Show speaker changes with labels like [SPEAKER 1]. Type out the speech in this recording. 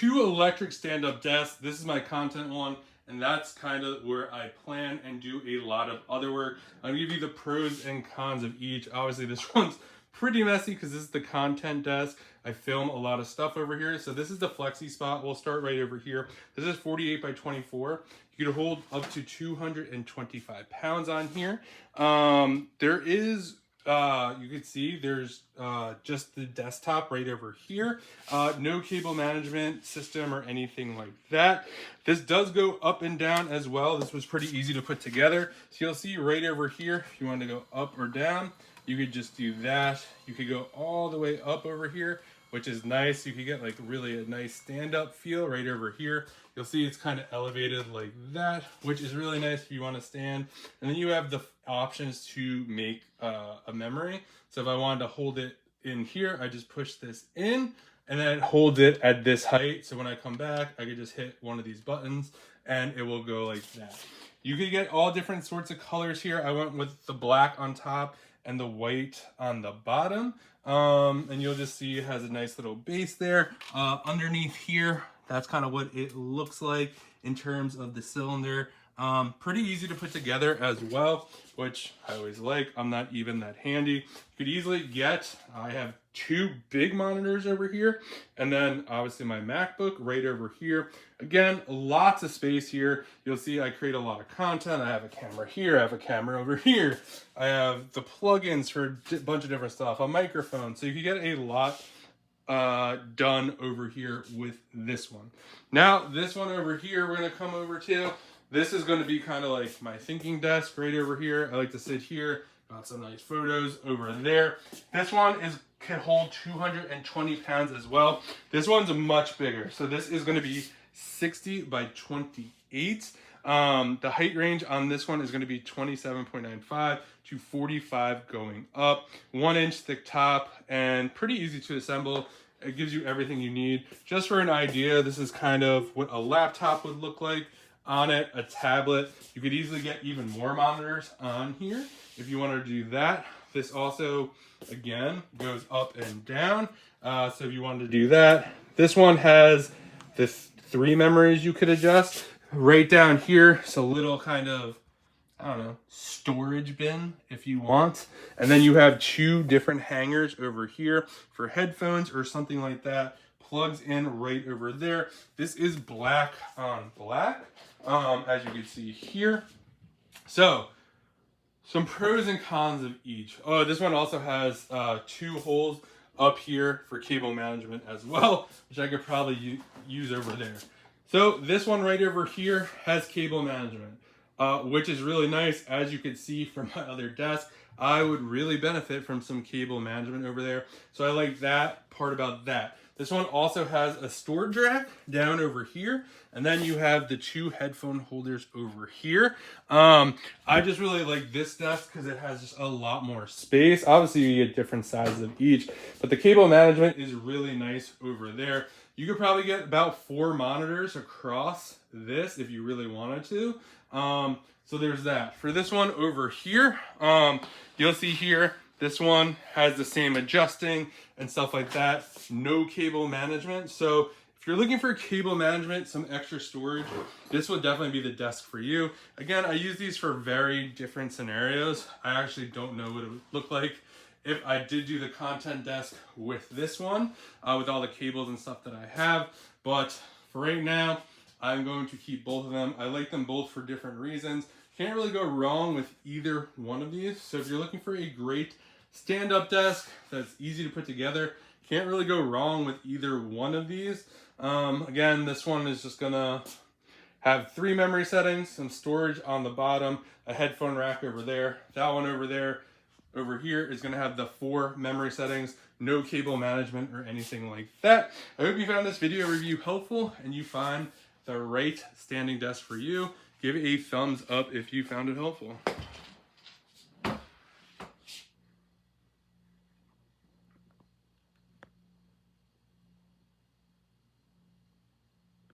[SPEAKER 1] two electric stand-up desks. This is my content one, and that's kind of where I plan and do a lot of other work. I'm gonna give you the pros and cons of each. Obviously, this one's pretty messy because this is the content desk. I film a lot of stuff over here. So this is the FlexiSpot. We'll start right over here. This is 48 by 24. You can hold up to 225 pounds on here. There is, you can see there's just the desktop right over here. No cable management system or anything like that. This does go up and down as well. This was pretty easy to put together. So you'll see right over here, if you want to go up or down, you could just do that. You could go all the way up over here, which is nice. You could get like really a nice stand-up feel right over here. You'll see it's kind of elevated like that, which is really nice if you want to stand. And then you have the options to make a memory. So if I wanted to hold it in here, I just push this in and then it holds it at this height. So when I come back, I could just hit one of these buttons and it will go like that. You could get all different sorts of colors here. I went with the black on top and the white on the bottom. And you'll just see it has a nice little base there. Underneath here, that's kind of what it looks like in terms of the cylinder. Pretty easy to put together as well, which I always like. I'm not even that handy. You could easily get, I have two big monitors over here, and then obviously my MacBook right over here. Again, lots of space here. You'll see I create a lot of content. I have a camera here, I have a camera over here. I have the plugins for a bunch of different stuff, a microphone. So you can get a lot done over here with this one. Now, this one over here, we're gonna come over to. This is gonna be kind of like my thinking desk right over here. I like to sit here, got some nice photos over there. This one can hold 220 pounds as well. This one's much bigger. So this is gonna be 60 by 28. The height range on this one is going to be 27.95 to 45 going up. 1 inch thick top and pretty easy to assemble. It gives you everything you need. Just for an idea, this is kind of what a laptop would look like on it, a tablet. You could easily get even more monitors on here if you want to do that. This also, again, goes up and down. So if you wanted to do that, this one has this 3 memories you could adjust. Right down here, it's a little kind of, I don't know, storage bin if you want. And then you have 2 different hangers over here for headphones or something like that. Plugs in right over there. This is black on black, as you can see here. So, some pros and cons of each. Oh, this one also has 2 holes up here for cable management as well, which I could probably use over there. So this one right over here has cable management, which is really nice. As you can see from my other desk, I would really benefit from some cable management over there. So I like that part about that. This one also has a storage rack down over here. And then you have the 2 headphone holders over here. I just really like this desk because it has just a lot more space. Obviously you get different sizes of each, but the cable management is really nice over there. You could probably get about 4 monitors across this if you really wanted to. So there's that. For this one over here, you'll see here, this one has the same adjusting and stuff like that. No cable management. So if you're looking for cable management, some extra storage, this would definitely be the desk for you. Again, I use these for very different scenarios. I actually don't know what it would look like if I did do the content desk with this one, with all the cables and stuff that I have. But for right now, I'm going to keep both of them. I like them both for different reasons. Can't really go wrong with either one of these. So if you're looking for a great stand-up desk that's easy to put together, can't really go wrong with either one of these. Again, this one is just gonna have 3 memory settings, some storage on the bottom, a headphone rack over there. That one over there, over here is going to have the 4 memory settings, no cable management or anything like that. I hope you found this video review helpful and you find the right standing desk for you. Give it a thumbs up if you found it helpful.